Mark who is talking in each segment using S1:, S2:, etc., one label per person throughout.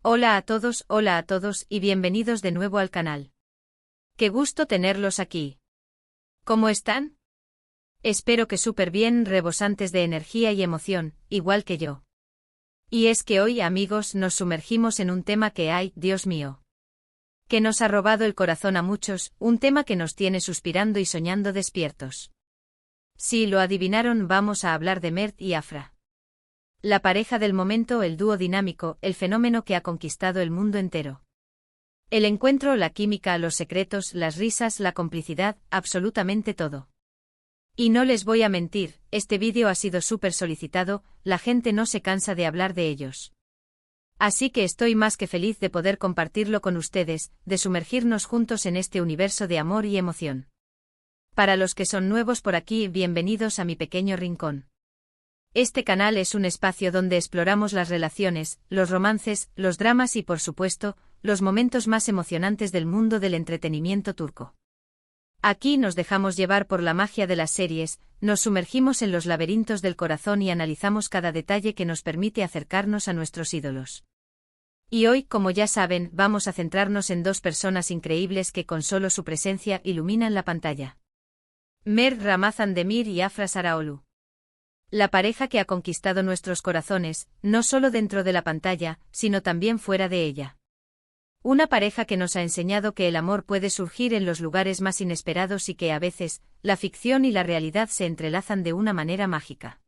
S1: Hola a todos y bienvenidos de nuevo al canal. Qué gusto tenerlos aquí. ¿Cómo están? Espero que súper bien, rebosantes de energía y emoción, igual que yo. Y es que hoy, amigos, nos sumergimos en un tema que hay, Dios mío, que nos ha robado el corazón a muchos, un tema que nos tiene suspirando y soñando despiertos. Si lo adivinaron, vamos a hablar de Mert y Afra. La pareja del momento, el dúo dinámico, el fenómeno que ha conquistado el mundo entero. El encuentro, la química, los secretos, las risas, la complicidad, absolutamente todo. Y no les voy a mentir, este vídeo ha sido súper solicitado, la gente no se cansa de hablar de ellos. Así que estoy más que feliz de poder compartirlo con ustedes, de sumergirnos juntos en este universo de amor y emoción. Para los que son nuevos por aquí, bienvenidos a mi pequeño rincón. Este canal es un espacio donde exploramos las relaciones, los romances, los dramas y, por supuesto, los momentos más emocionantes del mundo del entretenimiento turco. Aquí nos dejamos llevar por la magia de las series, nos sumergimos en los laberintos del corazón y analizamos cada detalle que nos permite acercarnos a nuestros ídolos. Y hoy, como ya saben, vamos a centrarnos en dos personas increíbles que con solo su presencia iluminan la pantalla. Mert Ramazan-Demir y Afra Sarıoğlu. La pareja que ha conquistado nuestros corazones, no solo dentro de la pantalla, sino también fuera de ella. Una pareja que nos ha enseñado que el amor puede surgir en los lugares más inesperados y que a veces, la ficción y la realidad se entrelazan de una manera mágica.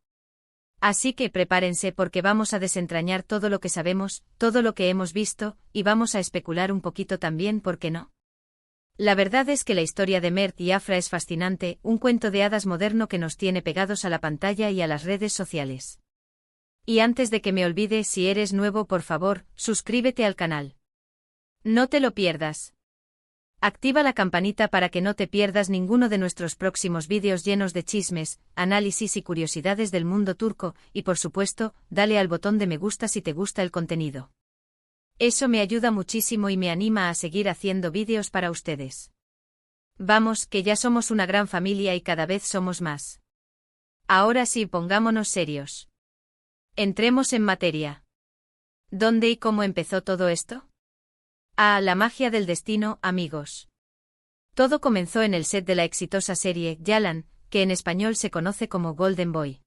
S1: Así que prepárense porque vamos a desentrañar todo lo que sabemos, todo lo que hemos visto, y vamos a especular un poquito también, ¿por qué no? La verdad es que la historia de Mert y Afra es fascinante, un cuento de hadas moderno que nos tiene pegados a la pantalla y a las redes sociales. Y antes de que me olvide, si eres nuevo, por favor, suscríbete al canal. No te lo pierdas. Activa la campanita para que no te pierdas ninguno de nuestros próximos vídeos llenos de chismes, análisis y curiosidades del mundo turco, y por supuesto, dale al botón de me gusta si te gusta el contenido. Eso me ayuda muchísimo y me anima a seguir haciendo vídeos para ustedes. Vamos, que ya somos una gran familia y cada vez somos más. Ahora sí, pongámonos serios. Entremos en materia. ¿Dónde y cómo empezó todo esto? La magia del destino, amigos. Todo comenzó en el set de la exitosa serie Yalan, que en español se conoce como Golden Boy.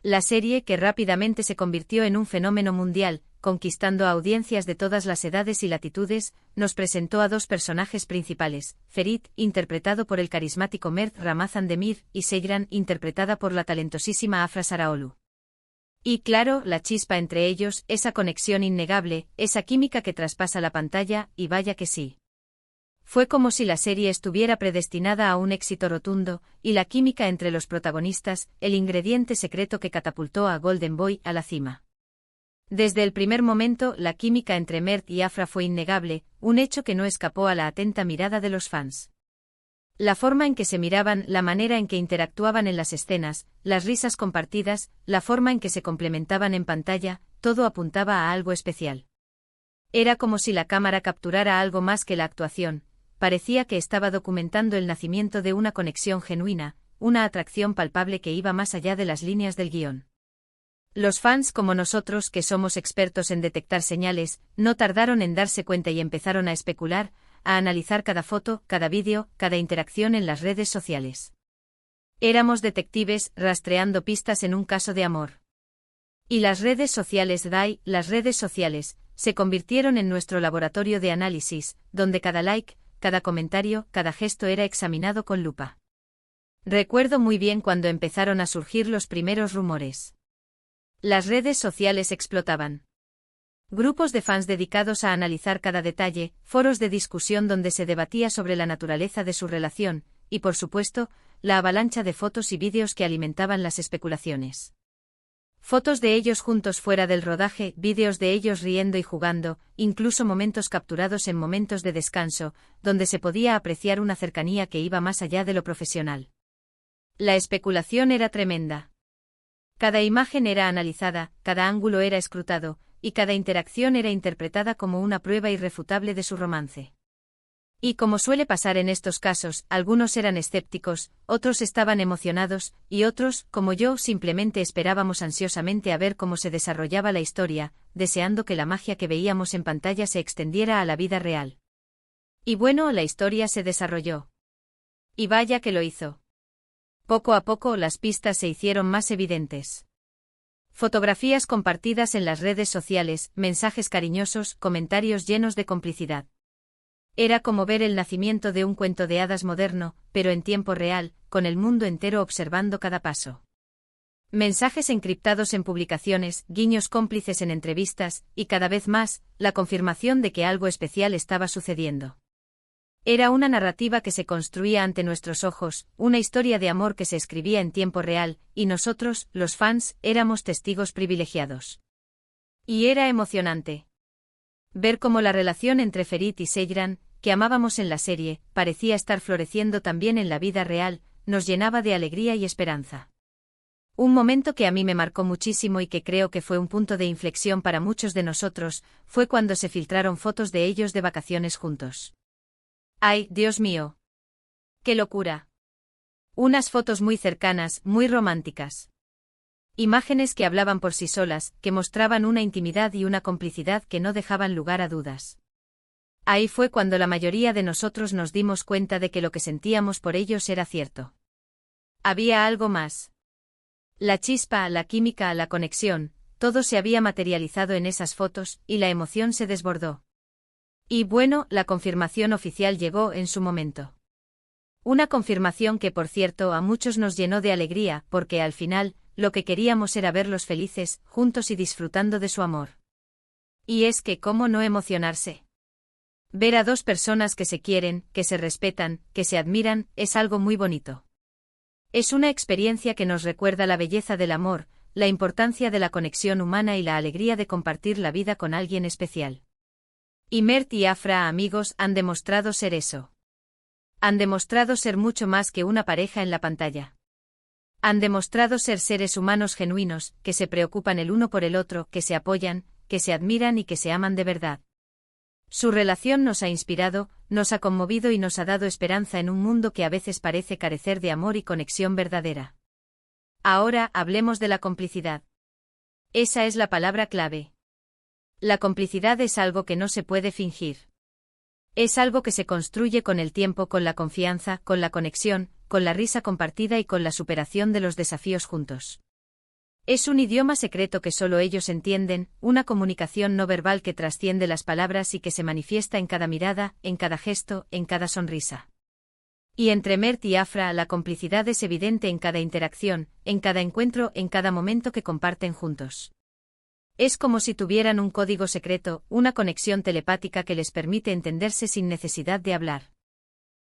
S1: La serie que rápidamente se convirtió en un fenómeno mundial, conquistando a audiencias de todas las edades y latitudes, nos presentó a dos personajes principales, Ferit, interpretado por el carismático Mert Ramazan-Demir, y Seyran, interpretada por la talentosísima Afra Sarıoğlu. Y claro, la chispa entre ellos, esa conexión innegable, esa química que traspasa la pantalla, y vaya que sí. Fue como si la serie estuviera predestinada a un éxito rotundo, y la química entre los protagonistas, el ingrediente secreto que catapultó a Golden Boy a la cima. Desde el primer momento, la química entre Mert y Afra fue innegable, un hecho que no escapó a la atenta mirada de los fans. La forma en que se miraban, la manera en que interactuaban en las escenas, las risas compartidas, la forma en que se complementaban en pantalla, todo apuntaba a algo especial. Era como si la cámara capturara algo más que la actuación, parecía que estaba documentando el nacimiento de una conexión genuina, una atracción palpable que iba más allá de las líneas del guión. Los fans como nosotros, que somos expertos en detectar señales, no tardaron en darse cuenta y empezaron a especular, a analizar cada foto, cada vídeo, cada interacción en las redes sociales. Éramos detectives, rastreando pistas en un caso de amor. Y las redes sociales las redes sociales, se convirtieron en nuestro laboratorio de análisis, donde cada like, cada comentario, cada gesto era examinado con lupa. Recuerdo muy bien cuando empezaron a surgir los primeros rumores. Las redes sociales explotaban. Grupos de fans dedicados a analizar cada detalle, foros de discusión donde se debatía sobre la naturaleza de su relación, y por supuesto, la avalancha de fotos y vídeos que alimentaban las especulaciones. Fotos de ellos juntos fuera del rodaje, vídeos de ellos riendo y jugando, incluso momentos capturados en momentos de descanso, donde se podía apreciar una cercanía que iba más allá de lo profesional. La especulación era tremenda. Cada imagen era analizada, cada ángulo era escrutado, y cada interacción era interpretada como una prueba irrefutable de su romance. Y como suele pasar en estos casos, algunos eran escépticos, otros estaban emocionados, y otros, como yo, simplemente esperábamos ansiosamente a ver cómo se desarrollaba la historia, deseando que la magia que veíamos en pantalla se extendiera a la vida real. Y bueno, la historia se desarrolló. Y vaya que lo hizo. Poco a poco las pistas se hicieron más evidentes. Fotografías compartidas en las redes sociales, mensajes cariñosos, comentarios llenos de complicidad. Era como ver el nacimiento de un cuento de hadas moderno, pero en tiempo real, con el mundo entero observando cada paso. Mensajes encriptados en publicaciones, guiños cómplices en entrevistas, y cada vez más, la confirmación de que algo especial estaba sucediendo. Era una narrativa que se construía ante nuestros ojos, una historia de amor que se escribía en tiempo real, y nosotros, los fans, éramos testigos privilegiados. Y era emocionante. Ver cómo la relación entre Ferit y Seyran, que amábamos en la serie, parecía estar floreciendo también en la vida real, nos llenaba de alegría y esperanza. Un momento que a mí me marcó muchísimo y que creo que fue un punto de inflexión para muchos de nosotros, fue cuando se filtraron fotos de ellos de vacaciones juntos. ¡Ay, Dios mío! ¡Qué locura! Unas fotos muy cercanas, muy románticas. Imágenes que hablaban por sí solas, que mostraban una intimidad y una complicidad que no dejaban lugar a dudas. Ahí fue cuando la mayoría de nosotros nos dimos cuenta de que lo que sentíamos por ellos era cierto. Había algo más. La chispa, la química, la conexión, todo se había materializado en esas fotos, y la emoción se desbordó. Y bueno, la confirmación oficial llegó en su momento. Una confirmación que, por cierto, a muchos nos llenó de alegría, porque al final, lo que queríamos era verlos felices, juntos y disfrutando de su amor. Y es que, ¿cómo no emocionarse? Ver a dos personas que se quieren, que se respetan, que se admiran, es algo muy bonito. Es una experiencia que nos recuerda la belleza del amor, la importancia de la conexión humana y la alegría de compartir la vida con alguien especial. Y Mert y Afra, amigos, han demostrado ser eso. Han demostrado ser mucho más que una pareja en la pantalla. Han demostrado ser seres humanos genuinos, que se preocupan el uno por el otro, que se apoyan, que se admiran y que se aman de verdad. Su relación nos ha inspirado, nos ha conmovido y nos ha dado esperanza en un mundo que a veces parece carecer de amor y conexión verdadera. Ahora hablemos de la complicidad. Esa es la palabra clave. La complicidad es algo que no se puede fingir. Es algo que se construye con el tiempo, con la confianza, con la conexión, con la risa compartida y con la superación de los desafíos juntos. Es un idioma secreto que solo ellos entienden, una comunicación no verbal que trasciende las palabras y que se manifiesta en cada mirada, en cada gesto, en cada sonrisa. Y entre Mert y Afra la complicidad es evidente en cada interacción, en cada encuentro, en cada momento que comparten juntos. Es como si tuvieran un código secreto, una conexión telepática que les permite entenderse sin necesidad de hablar.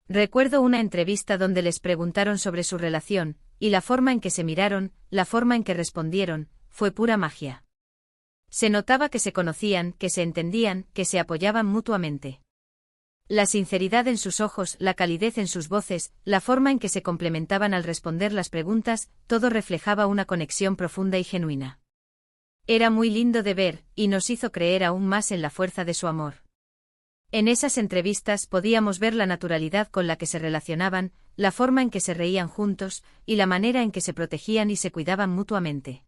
S1: Recuerdo una entrevista donde les preguntaron sobre su relación, y la forma en que se miraron, la forma en que respondieron, fue pura magia. Se notaba que se conocían, que se entendían, que se apoyaban mutuamente. La sinceridad en sus ojos, la calidez en sus voces, la forma en que se complementaban al responder las preguntas, todo reflejaba una conexión profunda y genuina. Era muy lindo de ver, y nos hizo creer aún más en la fuerza de su amor. En esas entrevistas podíamos ver la naturalidad con la que se relacionaban, la forma en que se reían juntos, y la manera en que se protegían y se cuidaban mutuamente.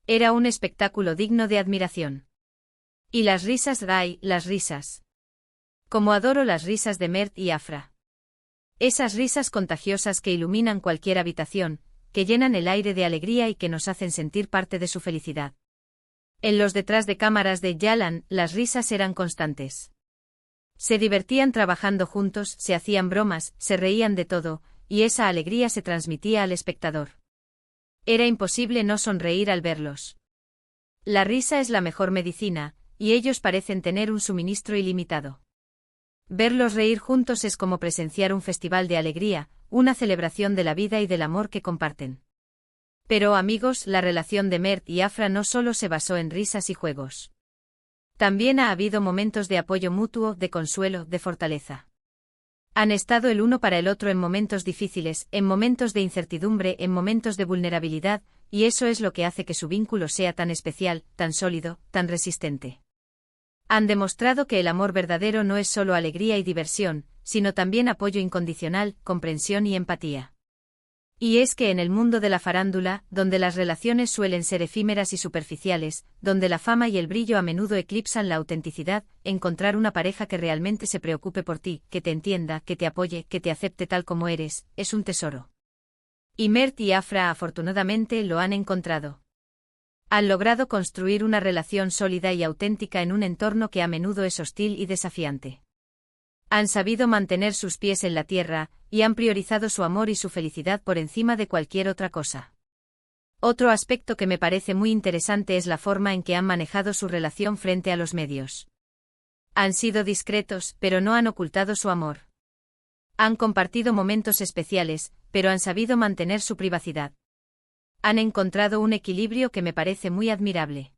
S1: Era un espectáculo digno de admiración. Y las risas, Ray, las risas. Como adoro las risas de Mert y Afra. Esas risas contagiosas que iluminan cualquier habitación, que llenan el aire de alegría y que nos hacen sentir parte de su felicidad. En los detrás de cámaras de Yalan, las risas eran constantes. Se divertían trabajando juntos, se hacían bromas, se reían de todo, y esa alegría se transmitía al espectador. Era imposible no sonreír al verlos. La risa es la mejor medicina, y ellos parecen tener un suministro ilimitado. Verlos reír juntos es como presenciar un festival de alegría, una celebración de la vida y del amor que comparten. Pero amigos, la relación de Mert y Afra no solo se basó en risas y juegos. También ha habido momentos de apoyo mutuo, de consuelo, de fortaleza. Han estado el uno para el otro en momentos difíciles, en momentos de incertidumbre, en momentos de vulnerabilidad, y eso es lo que hace que su vínculo sea tan especial, tan sólido, tan resistente. Han demostrado que el amor verdadero no es solo alegría y diversión, sino también apoyo incondicional, comprensión y empatía. Y es que en el mundo de la farándula, donde las relaciones suelen ser efímeras y superficiales, donde la fama y el brillo a menudo eclipsan la autenticidad, encontrar una pareja que realmente se preocupe por ti, que te entienda, que te apoye, que te acepte tal como eres, es un tesoro. Y Mert y Afra afortunadamente lo han encontrado. Han logrado construir una relación sólida y auténtica en un entorno que a menudo es hostil y desafiante. Han sabido mantener sus pies en la tierra, y han priorizado su amor y su felicidad por encima de cualquier otra cosa. Otro aspecto que me parece muy interesante es la forma en que han manejado su relación frente a los medios. Han sido discretos, pero no han ocultado su amor. Han compartido momentos especiales, pero han sabido mantener su privacidad. Han encontrado un equilibrio que me parece muy admirable.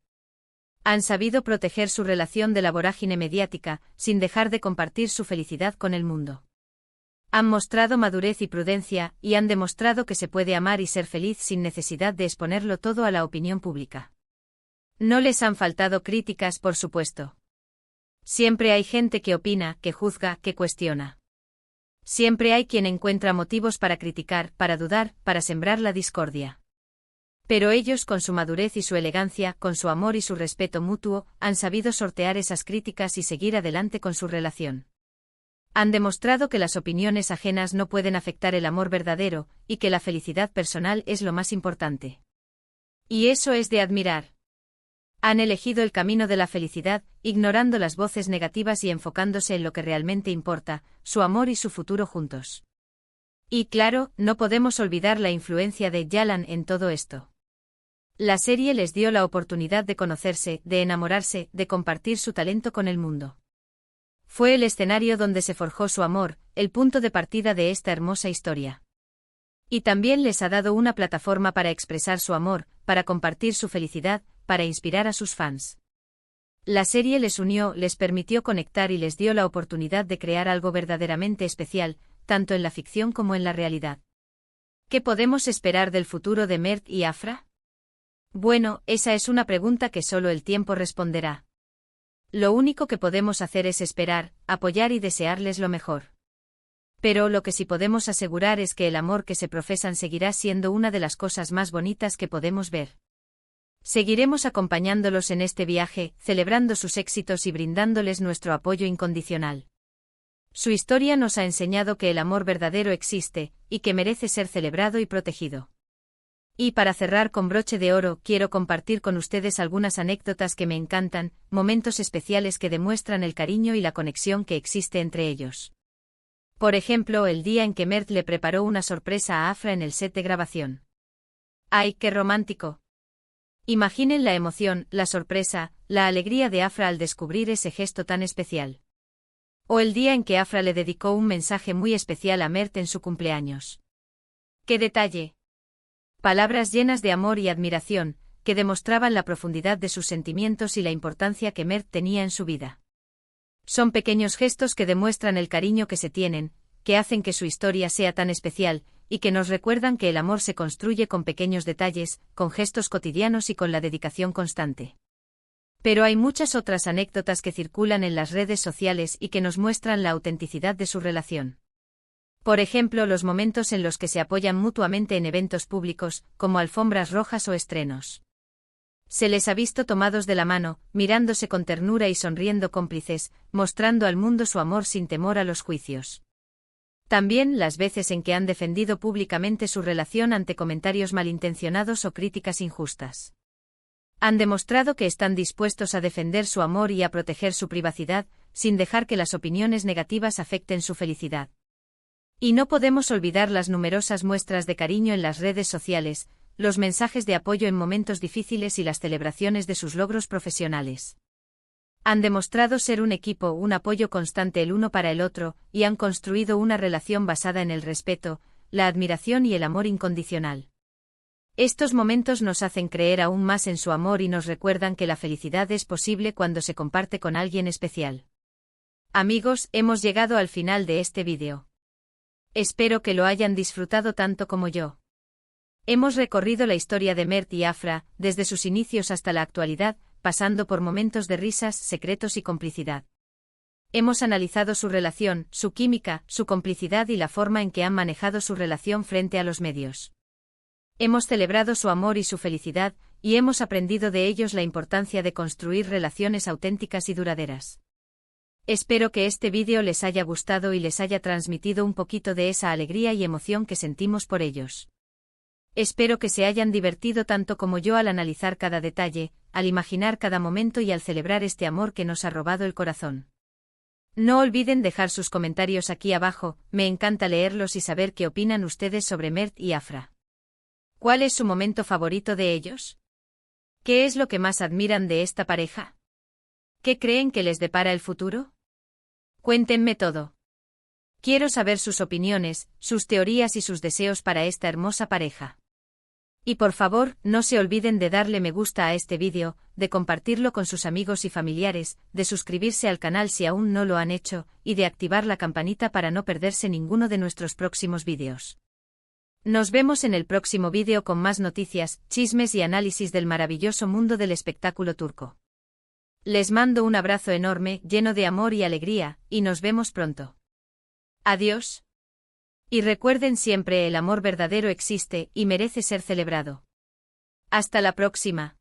S1: Han sabido proteger su relación de la vorágine mediática, sin dejar de compartir su felicidad con el mundo. Han mostrado madurez y prudencia, y han demostrado que se puede amar y ser feliz sin necesidad de exponerlo todo a la opinión pública. No les han faltado críticas, por supuesto. Siempre hay gente que opina, que juzga, que cuestiona. Siempre hay quien encuentra motivos para criticar, para dudar, para sembrar la discordia. Pero ellos, con su madurez y su elegancia, con su amor y su respeto mutuo, han sabido sortear esas críticas y seguir adelante con su relación. Han demostrado que las opiniones ajenas no pueden afectar el amor verdadero, y que la felicidad personal es lo más importante. Y eso es de admirar. Han elegido el camino de la felicidad, ignorando las voces negativas y enfocándose en lo que realmente importa, su amor y su futuro juntos. Y claro, no podemos olvidar la influencia de Yalan en todo esto. La serie les dio la oportunidad de conocerse, de enamorarse, de compartir su talento con el mundo. Fue el escenario donde se forjó su amor, el punto de partida de esta hermosa historia. Y también les ha dado una plataforma para expresar su amor, para compartir su felicidad, para inspirar a sus fans. La serie les unió, les permitió conectar y les dio la oportunidad de crear algo verdaderamente especial, tanto en la ficción como en la realidad. ¿Qué podemos esperar del futuro de Mert y Afra? Bueno, esa es una pregunta que solo el tiempo responderá. Lo único que podemos hacer es esperar, apoyar y desearles lo mejor. Pero lo que sí podemos asegurar es que el amor que se profesan seguirá siendo una de las cosas más bonitas que podemos ver. Seguiremos acompañándolos en este viaje, celebrando sus éxitos y brindándoles nuestro apoyo incondicional. Su historia nos ha enseñado que el amor verdadero existe, y que merece ser celebrado y protegido. Y para cerrar con broche de oro, quiero compartir con ustedes algunas anécdotas que me encantan, momentos especiales que demuestran el cariño y la conexión que existe entre ellos. Por ejemplo, el día en que Mert le preparó una sorpresa a Afra en el set de grabación. ¡Ay, qué romántico! Imaginen la emoción, la sorpresa, la alegría de Afra al descubrir ese gesto tan especial. O el día en que Afra le dedicó un mensaje muy especial a Mert en su cumpleaños. ¡Qué detalle! Palabras llenas de amor y admiración, que demostraban la profundidad de sus sentimientos y la importancia que Mert tenía en su vida. Son pequeños gestos que demuestran el cariño que se tienen, que hacen que su historia sea tan especial, y que nos recuerdan que el amor se construye con pequeños detalles, con gestos cotidianos y con la dedicación constante. Pero hay muchas otras anécdotas que circulan en las redes sociales y que nos muestran la autenticidad de su relación. Por ejemplo, los momentos en los que se apoyan mutuamente en eventos públicos, como alfombras rojas o estrenos. Se les ha visto tomados de la mano, mirándose con ternura y sonriendo cómplices, mostrando al mundo su amor sin temor a los juicios. También las veces en que han defendido públicamente su relación ante comentarios malintencionados o críticas injustas. Han demostrado que están dispuestos a defender su amor y a proteger su privacidad, sin dejar que las opiniones negativas afecten su felicidad. Y no podemos olvidar las numerosas muestras de cariño en las redes sociales, los mensajes de apoyo en momentos difíciles y las celebraciones de sus logros profesionales. Han demostrado ser un equipo, un apoyo constante el uno para el otro, y han construido una relación basada en el respeto, la admiración y el amor incondicional. Estos momentos nos hacen creer aún más en su amor y nos recuerdan que la felicidad es posible cuando se comparte con alguien especial. Amigos, hemos llegado al final de este vídeo. Espero que lo hayan disfrutado tanto como yo. Hemos recorrido la historia de Mert y Afra, desde sus inicios hasta la actualidad, pasando por momentos de risas, secretos y complicidad. Hemos analizado su relación, su química, su complicidad y la forma en que han manejado su relación frente a los medios. Hemos celebrado su amor y su felicidad, y hemos aprendido de ellos la importancia de construir relaciones auténticas y duraderas. Espero que este vídeo les haya gustado y les haya transmitido un poquito de esa alegría y emoción que sentimos por ellos. Espero que se hayan divertido tanto como yo al analizar cada detalle, al imaginar cada momento y al celebrar este amor que nos ha robado el corazón. No olviden dejar sus comentarios aquí abajo, me encanta leerlos y saber qué opinan ustedes sobre Mert y Afra. ¿Cuál es su momento favorito de ellos? ¿Qué es lo que más admiran de esta pareja? ¿Qué creen que les depara el futuro? Cuéntenme todo. Quiero saber sus opiniones, sus teorías y sus deseos para esta hermosa pareja. Y por favor, no se olviden de darle me gusta a este vídeo, de compartirlo con sus amigos y familiares, de suscribirse al canal si aún no lo han hecho, y de activar la campanita para no perderse ninguno de nuestros próximos vídeos. Nos vemos en el próximo vídeo con más noticias, chismes y análisis del maravilloso mundo del espectáculo turco. Les mando un abrazo enorme, lleno de amor y alegría, y nos vemos pronto. Adiós. Y recuerden siempre el amor verdadero existe y merece ser celebrado. Hasta la próxima.